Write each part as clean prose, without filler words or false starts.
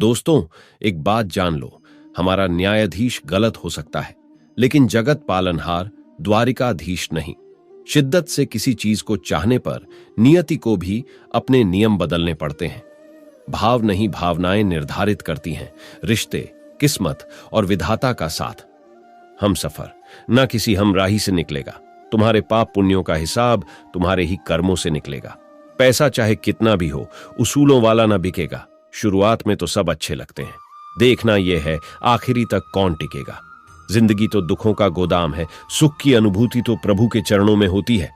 दोस्तों, एक बात जान लो, हमारा न्यायाधीश गलत हो सकता है, लेकिन जगत पालनहार द्वारिकाधीश नहीं। शिद्दत से किसी चीज को चाहने पर नियति को भी अपने नियम बदलने पड़ते हैं। भाव नहीं, भावनाएं निर्धारित करती हैं रिश्ते, किस्मत और विधाता का साथ। हम सफर न किसी हमराही से निकलेगा। तुम्हारे पाप पुण्यों का हिसाब तुम्हारे ही कर्मों से निकलेगा। पैसा चाहे कितना भी हो, उसूलों वाला ना बिकेगा। शुरुआत में तो सब अच्छे लगते हैं, देखना यह है आखिरी तक कौन टिकेगा। जिंदगी तो दुखों का गोदाम है, सुख की अनुभूति तो प्रभु के चरणों में होती है।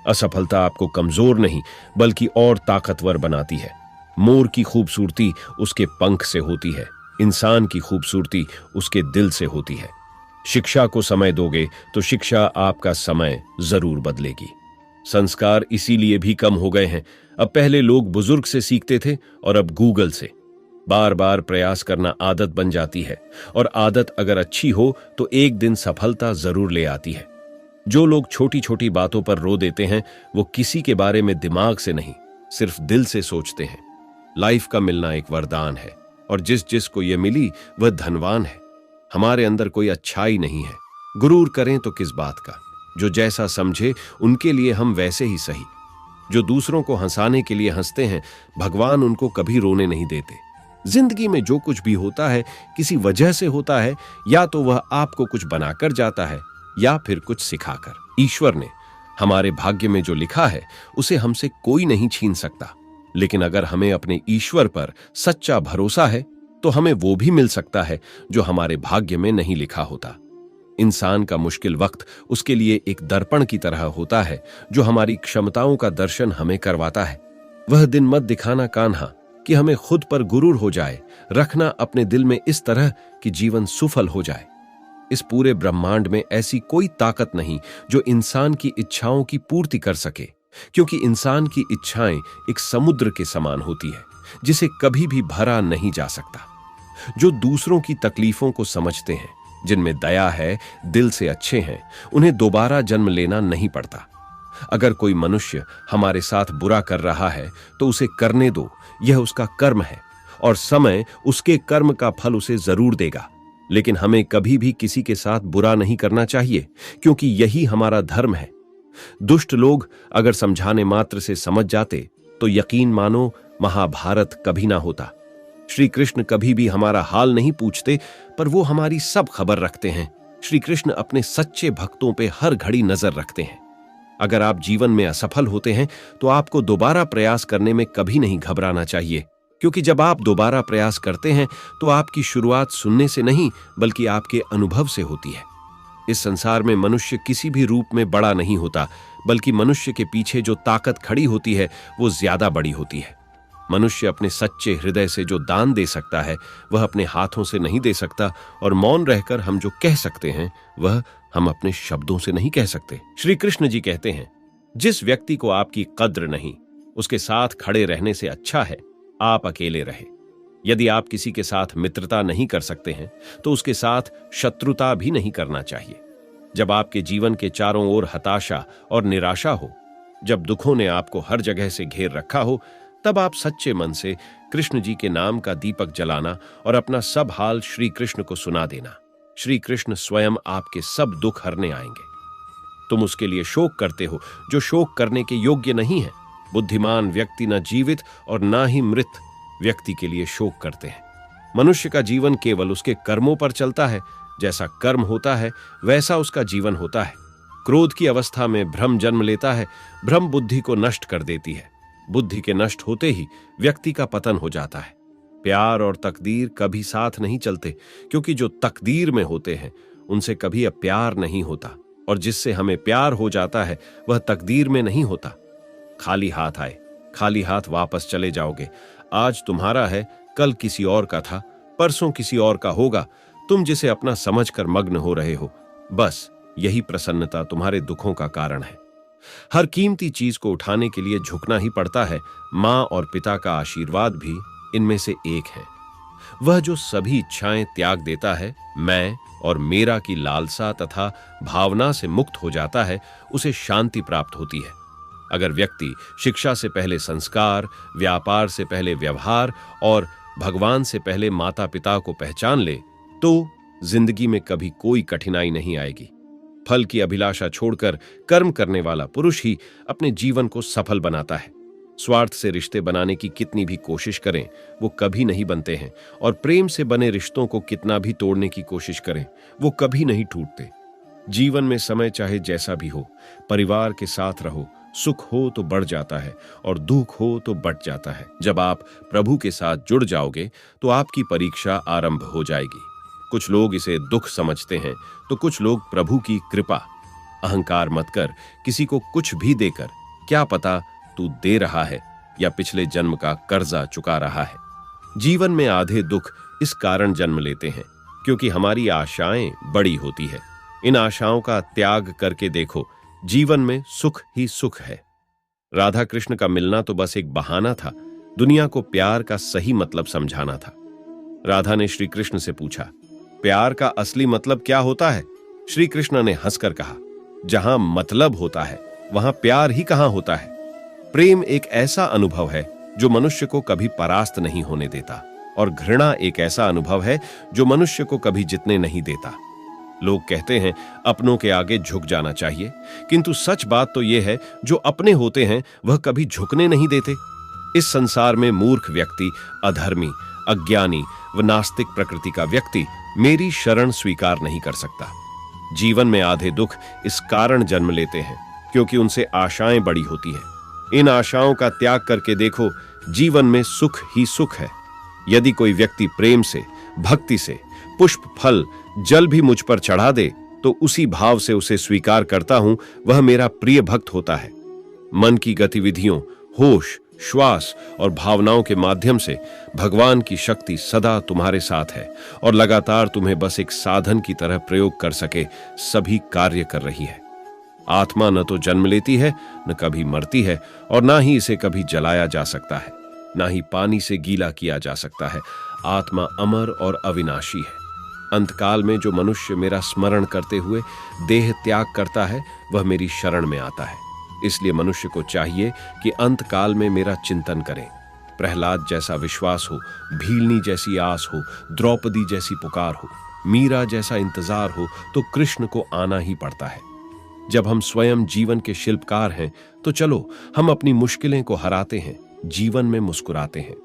असफलता आपको कमजोर नहीं बल्कि और ताकतवर बनाती है। मोर की खूबसूरती उसके पंख से होती है, इंसान की खूबसूरती उसके दिल से होती है। शिक्षा को समय दोगे तो शिक्षा आपका समय जरूर बदलेगी। संस्कार इसीलिए भी कम हो गए हैं। अब पहले लोग बुजुर्ग से सीखते थे और अब गूगल से। बार बार प्रयास करना आदत बन जाती है, और आदत अगर अच्छी हो तो एक दिन सफलता जरूर ले आती है। जो लोग छोटी छोटी बातों पर रो देते हैं, वो किसी के बारे में दिमाग से नहीं, सिर्फ दिल से सोचते हैं। लाइफ का मिलना एक वरदान है, और जिस जिस को यह मिली वह धनवान है। हमारे अंदर कोई अच्छाई नहीं है। गुरूर करें तो किस बात का। जो जैसा समझे उनके लिए हम वैसे ही सही। जो दूसरों को हंसाने के लिए हंसते हैं, भगवान उनको कभी रोने नहीं देते। जिंदगी में जो कुछ भी होता है किसी वजह से होता है, या तो वह आपको कुछ बनाकर जाता है या फिर कुछ सिखाकर। ईश्वर ने हमारे भाग्य में जो लिखा है उसे हमसे कोई नहीं छीन सकता। लेकिन अगर हमें अपने ईश्वर पर सच्चा भरोसा है तो हमें वो भी मिल सकता है जो हमारे भाग्य में नहीं लिखा होता। इंसान का मुश्किल वक्त उसके लिए एक दर्पण की तरह होता है जो हमारी क्षमताओं का दर्शन हमें करवाता है। वह दिन मत दिखाना कान्हा कि हमें खुद पर गुरूर हो जाए। रखना अपने दिल में इस तरह कि जीवन सुफल हो जाए। इस पूरे ब्रह्मांड में ऐसी कोई ताकत नहीं जो इंसान की इच्छाओं की पूर्ति कर सके, क्योंकि इंसान की इच्छाएं एक समुद्र के समान होती है जिसे कभी भी भरा नहीं जा सकता। जो दूसरों की तकलीफों को समझते हैं, जिनमें दया है, दिल से अच्छे हैं, उन्हें दोबारा जन्म लेना नहीं पड़ता। अगर कोई मनुष्य हमारे साथ बुरा कर रहा है तो उसे करने दो, यह उसका कर्म है और समय उसके कर्म का फल उसे जरूर देगा। लेकिन हमें कभी भी किसी के साथ बुरा नहीं करना चाहिए, क्योंकि यही हमारा धर्म है। दुष्ट लोग अगर समझाने मात्र से समझ जाते तो यकीन मानो महाभारत कभी ना होता। श्री कृष्ण कभी भी हमारा हाल नहीं पूछते, पर वो हमारी सब खबर रखते हैं। श्री कृष्ण अपने सच्चे भक्तों पे हर घड़ी नजर रखते हैं। अगर आप जीवन में असफल होते हैं तो आपको दोबारा प्रयास करने में कभी नहीं घबराना चाहिए, क्योंकि जब आप दोबारा प्रयास करते हैं तो आपकी शुरुआत सुनने से नहीं बल्कि आपके अनुभव से होती है। इस संसार में मनुष्य किसी भी रूप में बड़ा नहीं होता, बल्कि मनुष्य के पीछे जो ताकत खड़ी होती है वो ज्यादा बड़ी होती है। मनुष्य अपने सच्चे हृदय से जो दान दे सकता है वह अपने हाथों से नहीं दे सकता, और मौन रहकर हम जो कह सकते हैं वह हम अपने शब्दों से नहीं कह सकते। श्री कृष्ण जी कहते हैं, जिस व्यक्ति को आपकी कद्र नहीं, उसके साथ खड़े रहने से अच्छा है आप अकेले रहे। यदि आप किसी के साथ मित्रता नहीं कर सकते हैं तो उसके साथ शत्रुता भी नहीं करना चाहिए। जब आपके जीवन के चारों ओर हताशा और निराशा हो, जब दुखों ने आपको हर जगह से घेर रखा हो, तब आप सच्चे मन से कृष्ण जी के नाम का दीपक जलाना और अपना सब हाल श्री कृष्ण को सुना देना। श्री कृष्ण स्वयं आपके सब दुख हरने आएंगे। तुम उसके लिए शोक करते हो जो शोक करने के योग्य नहीं है। बुद्धिमान व्यक्ति न जीवित और न ही मृत व्यक्ति के लिए शोक करते हैं। मनुष्य का जीवन केवल उसके कर्मों पर चलता है। जैसा कर्म होता है वैसा उसका जीवन होता है। क्रोध की अवस्था में भ्रम जन्म लेता है। भ्रम बुद्धि को नष्ट कर देती है। बुद्धि के नष्ट होते ही व्यक्ति का पतन हो जाता है। प्यार और तकदीर कभी साथ नहीं चलते, क्योंकि जो तकदीर में होते हैं उनसे कभी अब प्यार नहीं होता, और जिससे हमें प्यार हो जाता है वह तकदीर में नहीं होता। खाली हाथ आए, खाली हाथ वापस चले जाओगे। आज तुम्हारा है, कल किसी और का था, परसों किसी और का होगा। तुम जिसे अपना समझकर मग्न हो रहे हो, बस यही प्रसन्नता तुम्हारे दुखों का कारण है। हर कीमती चीज को उठाने के लिए झुकना ही पड़ता है। मां और पिता का आशीर्वाद भी इनमें से एक है। वह जो सभी इच्छाएं त्याग देता है, मैं और मेरा की लालसा तथा भावना से मुक्त हो जाता है, उसे शांति प्राप्त होती है। अगर व्यक्ति शिक्षा से पहले संस्कार, व्यापार से पहले व्यवहार और भगवान से पहले माता पिता को पहचान ले तो जिंदगी में कभी कोई कठिनाई नहीं आएगी। फल की अभिलाषा छोड़कर कर्म करने वाला पुरुष ही अपने जीवन को सफल बनाता है। स्वार्थ से रिश्ते बनाने की कितनी भी कोशिश करें वो कभी नहीं बनते हैं, और प्रेम से बने रिश्तों को कितना भी तोड़ने की कोशिश करें वो कभी नहीं टूटते। जीवन में समय चाहे जैसा भी हो, परिवार के साथ रहो। सुख हो तो बढ़ जाता है और दुख हो तो बढ़ जाता है। जब आप प्रभु के साथ जुड़ जाओगे तो आपकी परीक्षा आरंभ हो जाएगी। कुछ लोग इसे दुख समझते हैं तो कुछ लोग प्रभु की कृपा। अहंकार मत कर, किसी को कुछ भी देकर, क्या पता तू दे रहा है या पिछले जन्म का कर्जा चुका रहा है। जीवन में आधे दुख इस कारण जन्म लेते हैं क्योंकि हमारी आशाएं बड़ी होती है। इन आशाओं का त्याग करके देखो, जीवन में सुख ही सुख है। राधा कृष्ण का मिलना तो बस एक बहाना था, दुनिया को प्यार का सही मतलब समझाना था। राधा ने श्री कृष्ण से पूछा, प्यार का असली मतलब क्या होता है? श्री कृष्ण ने हंसकर कहा, जहां मतलब होता है वहां प्यार ही कहां होता है। प्रेम एक ऐसा अनुभव है जो मनुष्य को कभी परास्त नहीं होने देता, और घृणा एक ऐसा अनुभव है जो मनुष्य को कभी जीतने नहीं देता। लोग कहते हैं अपनों के आगे झुक जाना चाहिए, किंतु सच बात तो यह है जो अपने होते हैं वह कभी झुकने नहीं देते। इस संसार में मूर्ख व्यक्ति, अधर्मी, अज्ञानी व नास्तिक प्रकृति का व्यक्ति मेरी शरण स्वीकार नहीं कर सकता। जीवन में आधे दुख इस कारण जन्म लेते हैं क्योंकि उनसे आशाएं बड़ी होती हैं। इन आशाओं का त्याग करके देखो, जीवन में सुख ही सुख है। यदि कोई व्यक्ति प्रेम से, भक्ति से पुष्प, फल, जल भी मुझ पर चढ़ा दे तो उसी भाव से उसे स्वीकार करता हूं, वह मेरा प्रिय भक्त होता है। मन की गतिविधियों, होश, श्वास और भावनाओं के माध्यम से भगवान की शक्ति सदा तुम्हारे साथ है और लगातार तुम्हें बस एक साधन की तरह प्रयोग कर सके सभी कार्य कर रही है। आत्मा न तो जन्म लेती है, न कभी मरती है, और ना ही इसे कभी जलाया जा सकता है, ना ही पानी से गीला किया जा सकता है। आत्मा अमर और अविनाशी है। अंतकाल में जो मनुष्य मेरा स्मरण करते हुए देह त्याग करता है वह मेरी शरण में आता है। इसलिए मनुष्य को चाहिए कि अंतकाल में मेरा चिंतन करें। प्रहलाद जैसा विश्वास हो, भीलनी जैसी आस हो, द्रौपदी जैसी पुकार हो, मीरा जैसा इंतजार हो तो कृष्ण को आना ही पड़ता है। जब हम स्वयं जीवन के शिल्पकार हैं तो चलो हम अपनी मुश्किलें को हराते हैं, जीवन में मुस्कुराते हैं।